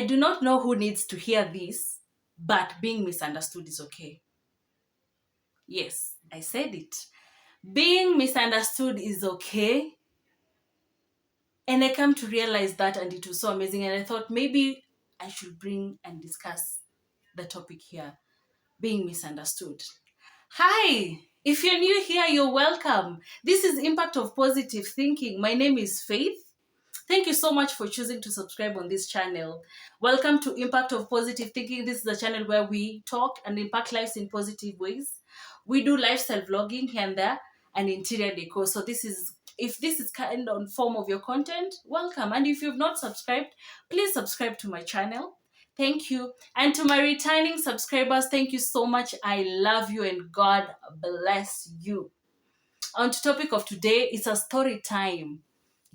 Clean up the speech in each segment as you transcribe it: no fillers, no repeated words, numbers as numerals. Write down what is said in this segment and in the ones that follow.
I do not know who needs to hear this, but being misunderstood is okay. Yes, I said it. Being misunderstood is okay. And I come to realize that, and it was so amazing. And I thought maybe I should bring and discuss the topic here, being misunderstood. Hi, if you're new here, you're welcome. This is Impact of Positive Thinking. My name is Faith. Thank you so much for choosing to subscribe on this channel. Welcome to Impact of Positive Thinking. This is a channel where we talk and impact lives in positive ways. We do lifestyle vlogging here and there and interior decor. So if this is kind of form of your content, welcome. And if you've not subscribed, please subscribe to my channel. Thank you. And to my returning subscribers, thank you so much. I love you and God bless you. On to topic of today, it's a story time.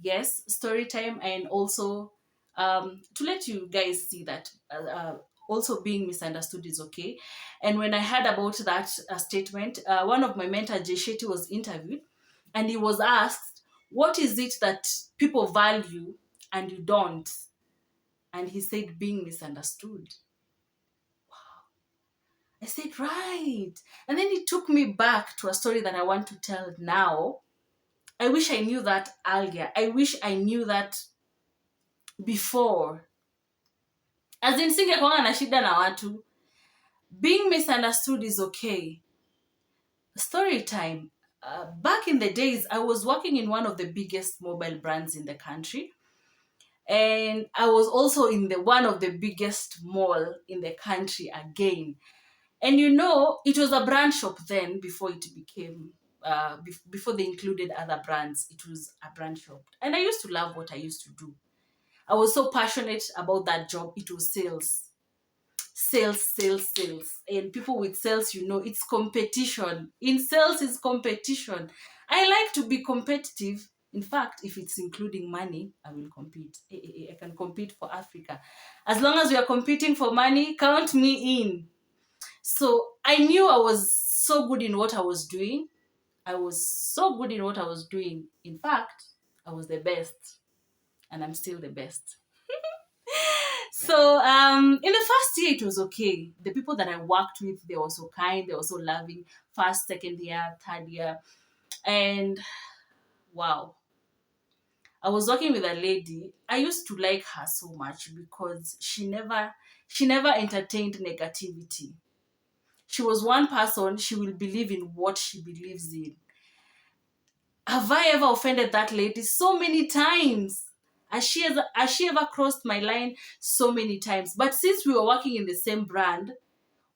Yes, story time, and also to let you guys see that also being misunderstood is okay. And when I heard about that statement, one of my mentor, Jay Shetty, was interviewed, and he was asked, what is it that people value and you don't? And he said, being misunderstood. I said, right. And then it took me back to a story that I want to tell now. I wish I knew that earlier. I wish I knew that before. As in, singekuanga na shida na watu. Being misunderstood is okay. Story time. Back in the days, I was working in one of the biggest mobile brands in the country. And I was also in one of the biggest mall in the country again. And it was a brand shop then before it became, before they included other brands. It was a brand shop. And I used to love what I used to do. I was so passionate about that job. It was sales. Sales. And people with sales, it's competition. In sales is competition. I like to be competitive. In fact, if it's including money, I will compete. I can compete for Africa. As long as we are competing for money, count me in. So I knew I was so good in what I was doing. In fact, I was the best. And I'm still the best. So in the first year, it was okay. The people that I worked with, they were so kind, they were so loving. First, second year, third year. And wow. I was working with a lady. I used to like her so much because she never entertained negativity. She was one person, she will believe in what she believes in. Have I ever offended that lady? So many times. Has she ever crossed my line? So many times. But since we were working in the same brand,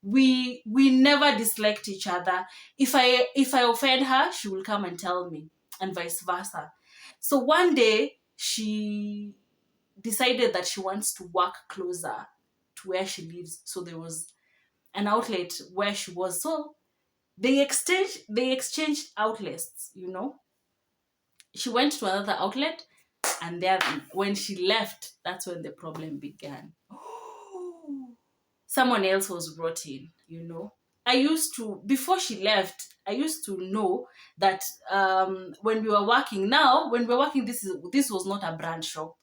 we never disliked each other. If I offend her, she will come and tell me, and vice versa. So one day she decided that she wants to work closer to where she lives. So there was an outlet where she was. So they exchanged outlets. She went to another outlet, and then when she left, that's when the problem began. Someone else was brought in. Before she left, I used to know that when we were working, this was not a brand shop.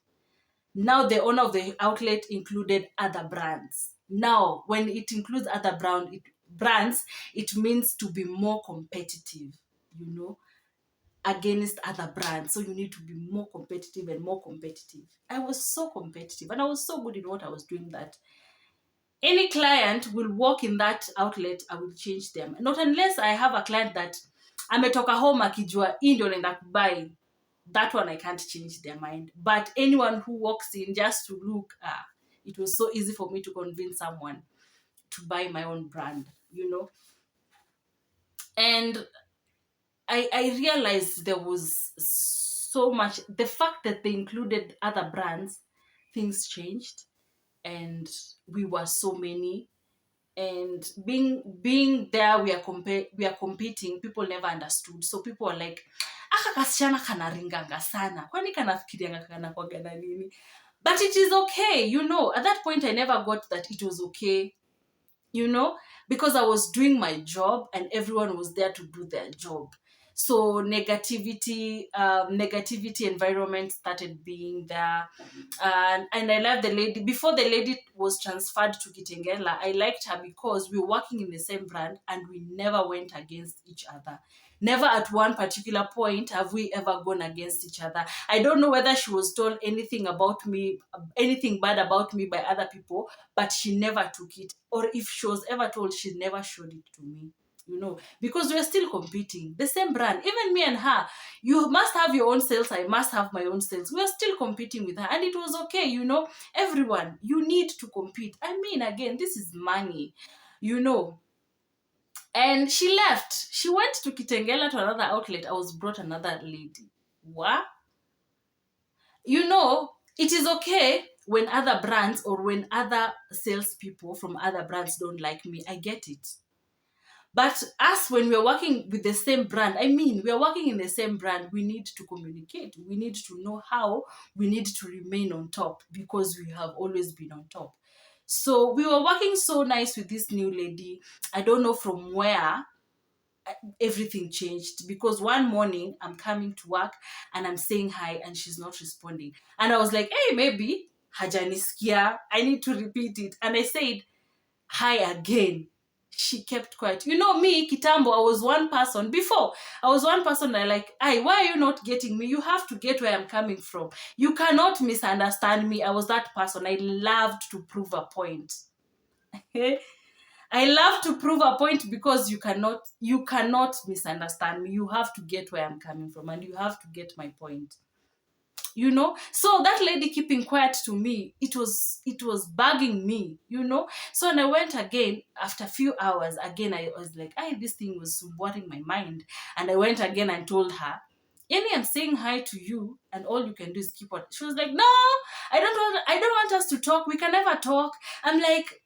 Now the owner of the outlet included other brands. Now, when it includes other brands, it means to be more competitive, against other brands. So you need to be more competitive and more competitive. I was so competitive and I was so good in what I was doing that any client will walk in that outlet, I will change them. Not unless I have a client that ametoka home akijua hii ndio naenda kubuy. That one I can't change their mind. But anyone who walks in just to look, it was so easy for me to convince someone to buy my own brand, And I realized there was so much. The fact that they included other brands, things changed, and we were so many. And being there, we are competing. People never understood. So people were like, aka kasichana kanaringanga sana. Kwani kanafikirianga kanakwaga na nini? But it is okay, At that point, I never got that it was okay, because I was doing my job and everyone was there to do their job. So negativity environment started being there. And I love the lady. Before the lady was transferred to Kitengela, I liked her because we were working in the same brand and we never went against each other. Never at one particular point have we ever gone against each other. I don't know whether she was told anything about me, anything bad about me by other people, but she never took it. Or if she was ever told, she never showed it to me. Because we're still competing. The same brand. Even me and her, you must have your own sales, I must have my own sales. We're still competing with her. And it was okay. Everyone, you need to compete. I mean, again, this is money. And she left. She went to Kitengela to another outlet. I was brought another lady. What? It is okay when other brands or when other salespeople from other brands don't like me. I get it. But us, when we're working with the same brand, I mean, we're working in the same brand, we need to communicate. We need to know how we need to remain on top because we have always been on top. So we were working so nice with this new lady. I don't know from where everything changed, because one morning I'm coming to work and I'm saying hi and she's not responding. And I was like, hey, maybe hajaniskia. I need to repeat it. And I said hi again. She kept quiet. Me, Kitambo, I was one person. Before, I was one person that why are you not getting me? You have to get where I'm coming from. You cannot misunderstand me. I was that person. I loved to prove a point. I love to prove a point because you cannot misunderstand me. You have to get where I'm coming from and you have to get my point. So that lady keeping quiet to me, it was bugging me. So when I went again after a few hours again, I was like, this thing was bothering my mind. And I went again and told her, Yenny, I'm saying hi to you and all you can do is keep on. She was like, no, I don't want us to talk. We can never talk. I'm like,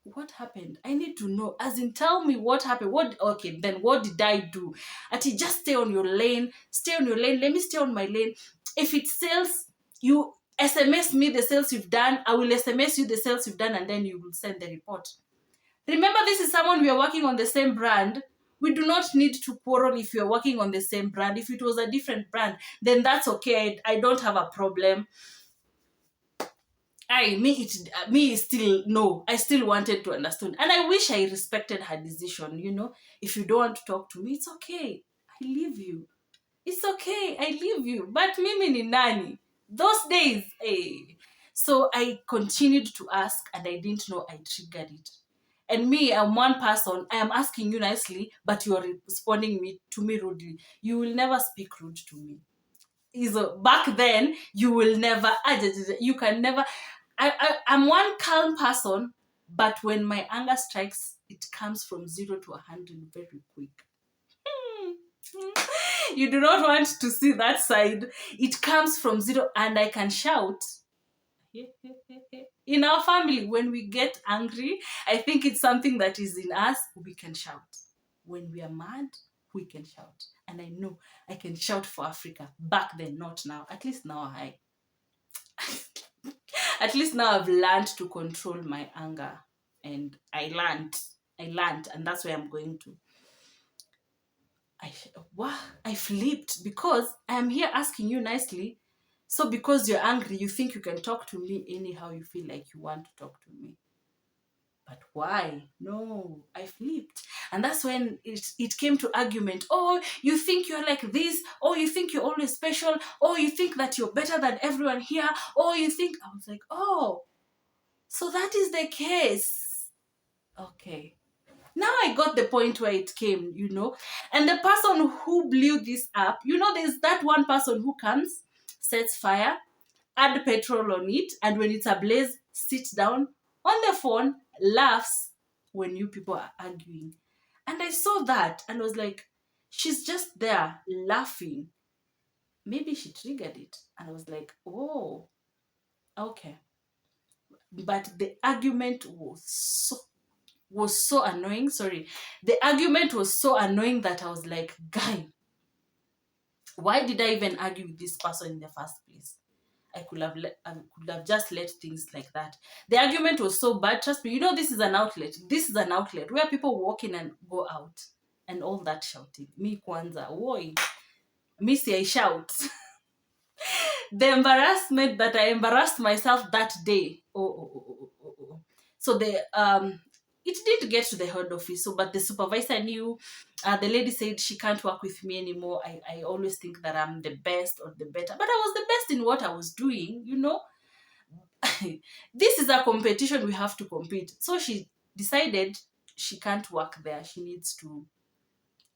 what happened? I need to know. As in, tell me what happened. Okay, then what did I do? Ati, just stay on your lane. Stay on your lane. Let me stay on my lane. If it sells, you SMS me the sales you've done. I will SMS you the sales you've done, and then you will send the report. Remember, this is someone we are working on the same brand. We do not need to quarrel if you're working on the same brand. If it was a different brand, then that's okay. I don't have a problem. Me still no. I still wanted to understand, and I wish I respected her decision. If you don't want to talk to me, it's okay. I leave you. It's okay. I leave you. But mimi ni nani? Those days, hey. So I continued to ask, and I didn't know I triggered it. And me, I'm one person. I am asking you nicely, but you are responding to me rudely. You will never speak rude to me. Back then, you will never. You can never. I'm one calm person, but when my anger strikes, it comes from 0 to 100 very quick. You do not want to see that side. It comes from 0, and I can shout. In our family, when we get angry, I think it's something that is in us. We can shout. When we are mad, we can shout. And I know I can shout for Africa. Back then, not now. At least now At least now I've learned to control my anger. And I learned, and that's where I'm going to. I flipped because I'm here asking you nicely. So because you're angry, you think you can talk to me anyhow you feel like you want to talk to me. But why? No, I flipped. And that's when it came to argument. Oh, you think you're like this? Oh, you think you're always special? Oh, you think that you're better than everyone here? Oh, you think... I was like, oh, so that is the case. Okay. Now I got the point where it came, And the person who blew this up, there's that one person who comes, sets fire, add petrol on it, and when it's ablaze, sits down on the phone, laughs when you people are arguing. And I saw that and was like, she's just there laughing. Maybe she triggered it. And I was like, oh, okay. But the argument was so annoying. Sorry. The argument was so annoying that I was like, guy, why did I even argue with this person in the first place? I could have just let things like that. The argument was so bad. Trust me, this is an outlet. This is an outlet where people walk in and go out. and all that shouting. Me kwanza, woi, me see I shout. The embarrassment that I embarrassed myself that day. Oh. So it didn't get to the head office. So, but the supervisor knew. The lady said she can't work with me anymore. I always think that I'm the best or the better, but I was the best in what I was doing. This is a competition. We have to compete. So she decided she can't work there. She needs to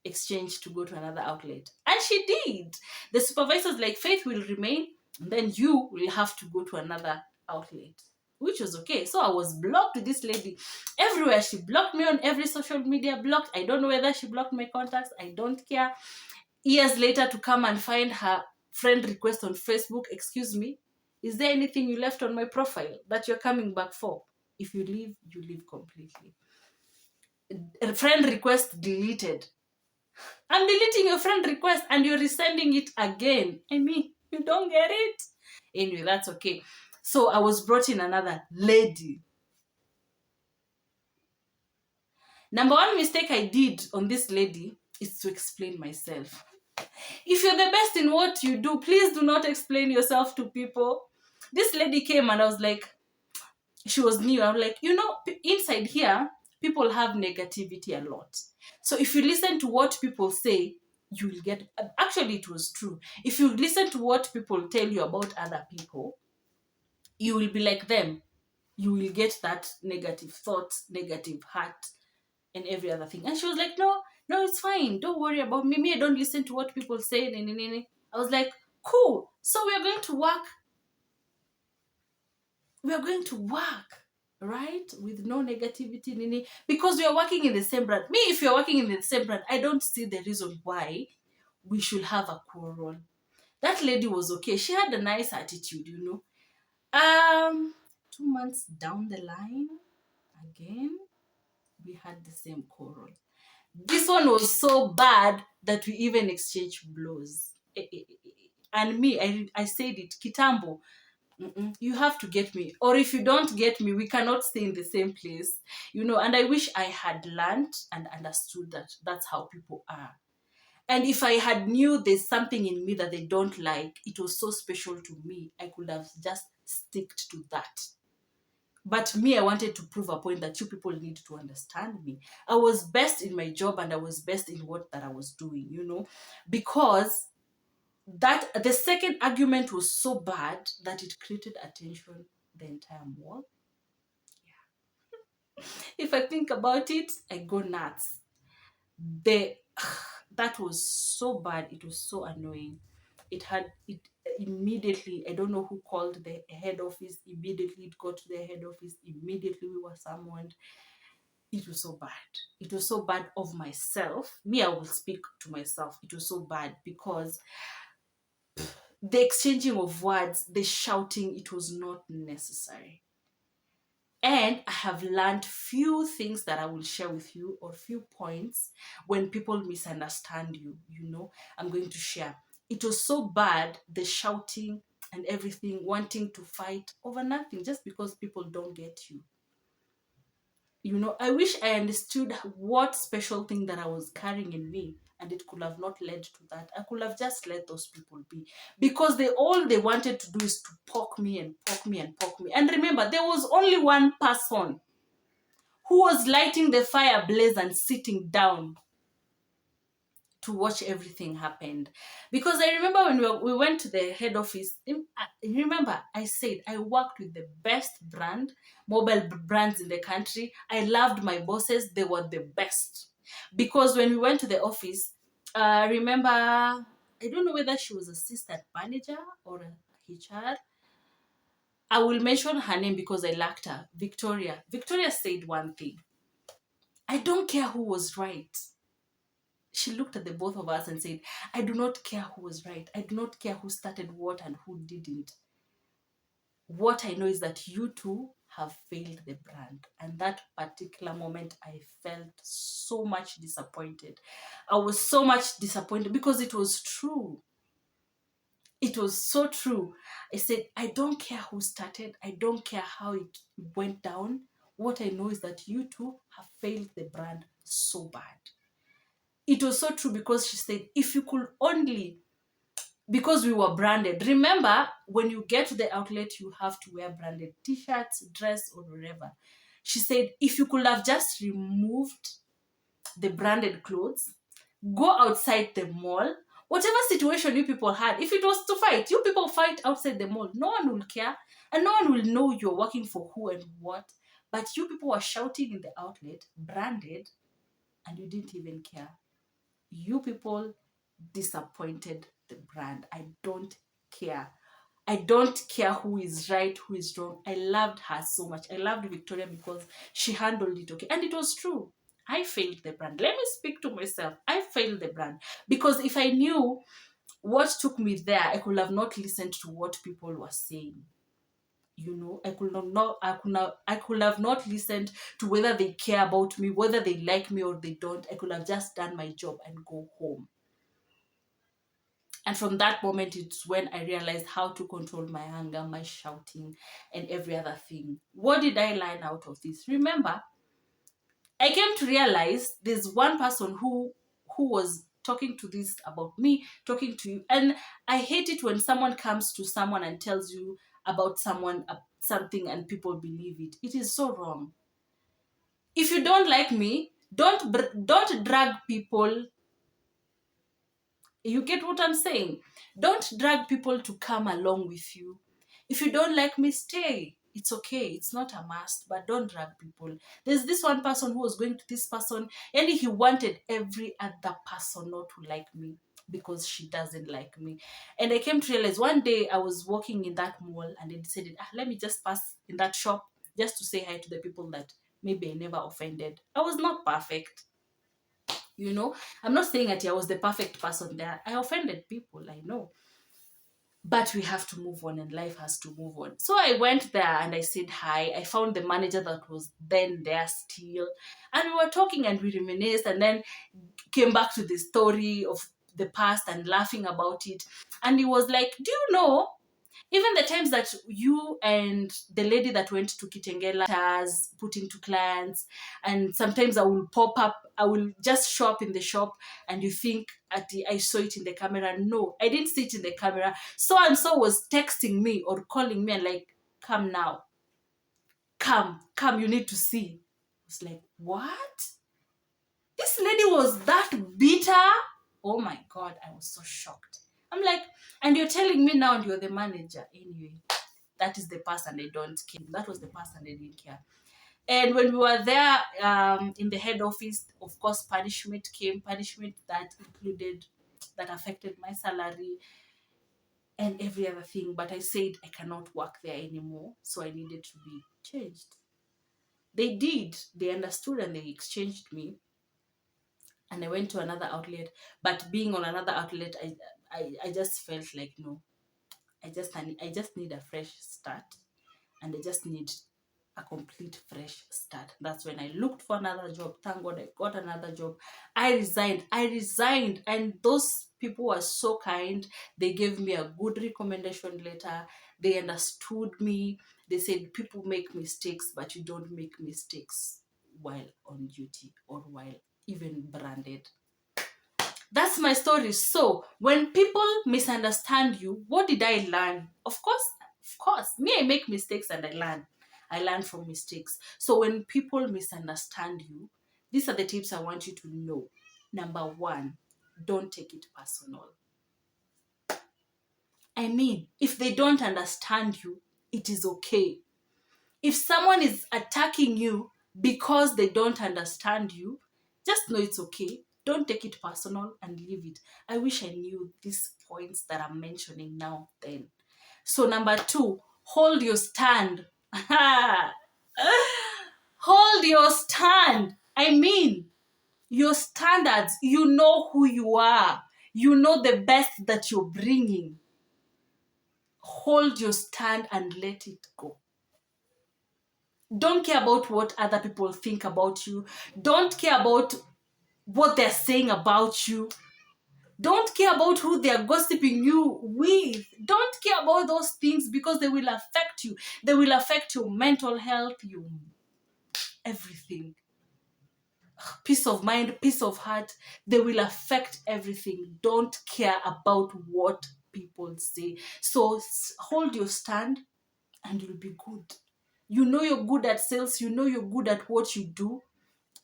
exchange to go to another outlet. And she did. The supervisor's like, Faith will remain, and then you will have to go to another outlet, which was okay. So I was blocked with this lady everywhere. She blocked me on every social media, blocked. I don't know whether she blocked my contacts. I don't care. Years later, to come and find her friend request on Facebook, excuse me, is there anything you left on my profile that you're coming back for? If you leave, you leave completely. A friend request deleted. I'm deleting your friend request and you're resending it again. I mean, you don't get it. Anyway, that's okay. So I was brought in another lady. Number one mistake I did on this lady is to explain myself. If you're the best in what you do, please do not explain yourself to people. This lady came and I was like, she was new. I'm like, inside here, people have negativity a lot. So if you listen to what people say, you will get, actually it was true. If you listen to what people tell you about other people, you will be like them. You will get that negative thoughts, negative heart, and every other thing. And she was like, no, it's fine. Don't worry about me. I don't listen to what people say. I was like, cool. So we're going to work. Right, with no negativity, because we are working in the same brand. Me, if you're working in the same brand, I don't see the reason why we should have a quarrel. That lady was okay. She had a nice attitude. 2 months down the line, again we had the same quarrel. This one was so bad that we even exchanged blows. And me, I said it, kitambo. You have to get me, or if you don't get me, we cannot stay in the same place. And I wish I had learned and understood that that's how people are. And if I had knew there's something in me that they don't like, it was so special to me, I could have just sticked to that. But me, I wanted to prove a point that you people need to understand me. I was best in my job and I was best in what that I was doing, because that the second argument was so bad that it created attention the entire mall. Yeah. If I think about it, I go nuts. That was so bad. It was so annoying. It immediately, I don't know who called the head office. Immediately it got to the head office. Immediately we were summoned. It was so bad. It was so bad of myself. Me, I will speak to myself. It was so bad because the exchanging of words, the shouting, it was not necessary. And I have learned few things that I will share with you, or few points when people misunderstand you, I'm going to share. It was so bad, the shouting and everything, wanting to fight over nothing just because people don't get you. I wish I understood what special thing that I was carrying in me, and it could have not led to that. I could have just let those people be, because all they wanted to do is to poke me and poke me and poke me. And remember, there was only one person who was lighting the fire blaze and sitting down to watch everything happen. Because I remember when we went to the head office, remember I said I worked with the best mobile brands in the country. I loved my bosses. They were the best. Because when we went to the office, remember, I don't know whether she was assistant manager or a HR. I will mention her name because I liked her. Victoria said one thing. I don't care who was right. She looked at the both of us and said, I do not care who was right. I do not care who started what and who didn't. What I know is that you two have failed the brand. And that particular moment, I felt so much disappointed. I was so much disappointed because it was true. It was so true. I said, I don't care who started. I don't care how it went down. What I know is that you two have failed the brand so bad. It was so true because she said, if you could only, because we were branded. Remember, when you get to the outlet, you have to wear branded t-shirts, dress, or whatever. She said, if you could have just removed the branded clothes, go outside the mall, whatever situation you people had, if it was to fight, you people fight outside the mall. No one will care, and no one will know you're working for who and what. But you people were shouting in the outlet, branded, and you didn't even care. You people disappointed the brand. I don't care. I don't care who is right, who is wrong. I loved her so much. I loved Victoria because she handled it okay. And it was true. I failed the brand. Let me speak to myself. I failed the brand. Because if I knew what took me there, I could have not listened to what people were saying. You know, I could have not listened to whether they care about me, whether they like me or they don't. I could have just done my job and go home. And from that moment, it's when I realized how to control my anger, my shouting, and every other thing. What did I learn out of this? Remember, I came to realize there's one person who was talking to this about me, talking to you. And I hate it when someone comes to someone and tells you about someone something and people believe it. It is so wrong. If you don't like me, don't drag people. You get what I'm saying? Don't drag people to come along with you. If you don't like me, stay. It's okay. It's not a must, but don't drag people. There's this one person who was going to this person, and he wanted every other person not to like me because she doesn't like me. And I came to realize one day I was walking in that mall and I decided, let me just pass in that shop just to say hi to the people that maybe I never offended. I was not perfect. You know, I'm not saying that I was the perfect person there. I offended people, I know. But we have to move on and life has to move on. So I went there and I said hi. I found the manager that was then there still. And we were talking and we reminisced and then came back to the story of the past and laughing about it. And he was like, do you know, even the times that you and the lady that went to Kitengela has putting to clients, and sometimes I will pop up, I will just show up in the shop, and you think I saw it in the camera. No, I didn't see it in the camera. So and so was texting me or calling me and like, come now, come, you need to see. I was like, what? This lady was that bitter? Oh my God, I was so shocked. I'm like, and you're telling me now and you're the manager. Anyway, that is the person I don't care. That was the person I didn't care. And when we were there in the head office, of course, punishment came. Punishment that included, that affected my salary and every other thing. But I said I cannot work there anymore. So I needed to be changed. They did. They understood and they exchanged me. And I went to another outlet. But being on another outlet, I just felt like, no, I just need a fresh start. And I just need a complete fresh start. That's when I looked for another job. Thank God I got another job. I resigned. And those people were so kind. They gave me a good recommendation letter. They understood me. They said, people make mistakes, but you don't make mistakes while on duty or while even branded. That's my story. So when people misunderstand you, what did I learn? Of course, me, I make mistakes and I learn. I learn from mistakes. So when people misunderstand you, these are the tips I want you to know. Number one, don't take it personal. I mean, if they don't understand you, it is okay. If someone is attacking you because they don't understand you, just know it's okay. Don't take it personal and leave it. I wish I knew these points that I'm mentioning now then. So number two, hold your stand. Hold your stand. I mean, your standards, you know who you are. You know the best that you're bringing. Hold your stand and let it go. Don't care about what other people think about you. Don't care about what they're saying about you. Don't care about who they're gossiping you with. Don't care about those things because they will affect you. They will affect your mental health, everything. peace of mind, peace of heart. They will affect everything. Don't care about what people say. So hold your stand and you'll be good. You know you're good at sales. You know you're good at what you do.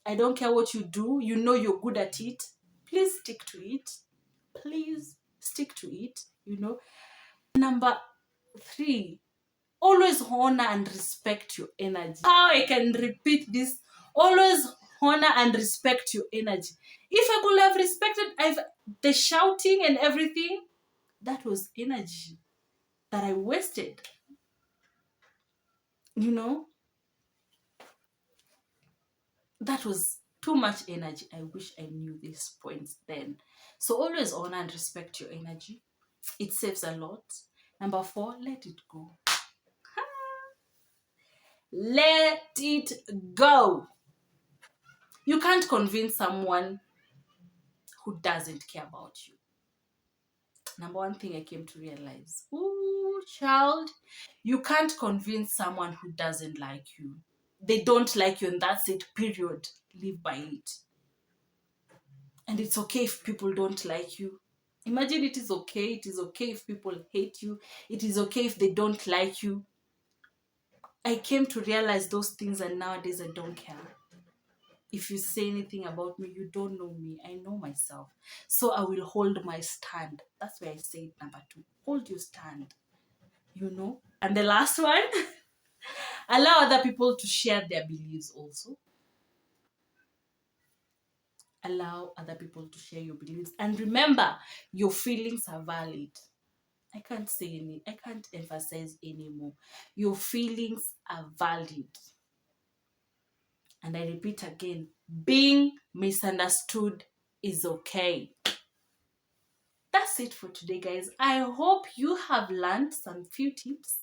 I don't care what you do. You know you're good at it. Please stick to it. Please stick to it. Number 3, always honor and respect your energy. How I can repeat this? Always honor and respect your energy. If I could have respected the shouting and everything, that was energy that I wasted. That was too much energy. I wish I knew these points then. So always honor and respect your energy. It saves a lot. Number 4, let it go. Let it go. You can't convince someone who doesn't care about you. Number 1 thing I came to realize, ooh, child, you can't convince someone who doesn't like you. They don't like you and that's it, period. Live by it. And it's okay if people don't like you. Imagine it is okay. It is okay if people hate you. It is okay if they don't like you. I came to realize those things and nowadays I don't care. If you say anything about me, you don't know me. I know myself. So I will hold my stand. That's why I said number 2. Hold your stand. And the last one, allow other people to share their beliefs also. Allow other people to share your beliefs. And remember, your feelings are valid. I can't emphasize anymore. Your feelings are valid. And I repeat again, being misunderstood is okay. That's it for today, guys. I hope you have learned some few tips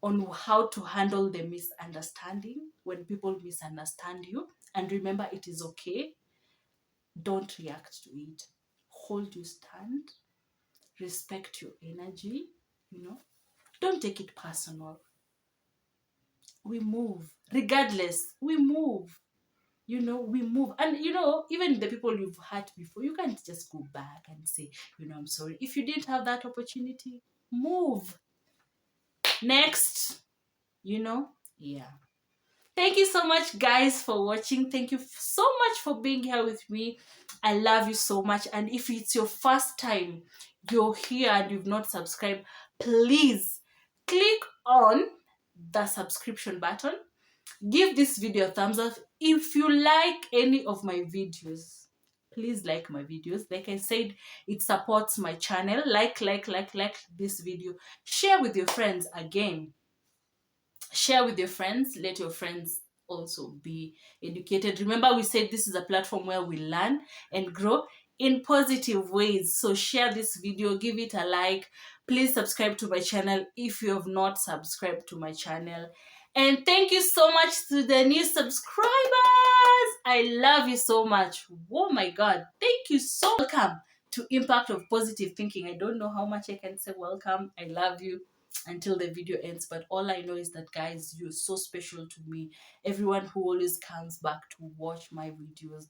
on how to handle the misunderstanding when people misunderstand you. And remember, it is okay. Don't react to it. Hold your stand. Respect your energy. Don't take it personal. We move. Regardless, we move. We move. And, even the people you've hurt before, you can't just go back and say, I'm sorry. If you didn't have that opportunity, move. Next. Yeah. Thank you so much, guys, for watching. Thank you so much for being here with me. I love you so much. And if it's your first time you're here and you've not subscribed, please click on the subscription button. Give this video a thumbs up. If you like any of my videos, please like my videos. Like I said, it supports my channel. Like this video. Share with your friends again. Share with your friends. Let your friends also be educated. Remember, we said this is a platform where we learn and grow in positive ways. So share this video, give it a like. Please subscribe to my channel if you have not subscribed to my channel. And thank you so much to the new subscribers. I love you so much. Oh my God. Thank you so much. Welcome to Impact of Positive Thinking. I don't know how much I can say welcome. I love you until the video ends, but all I know is that, guys, you're so special to me. Everyone who always comes back to watch my videos,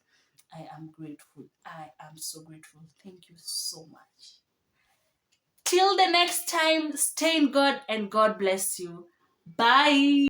I am grateful. I am so grateful. Thank you so much. Till the next time, stay in God and God bless you. Bye.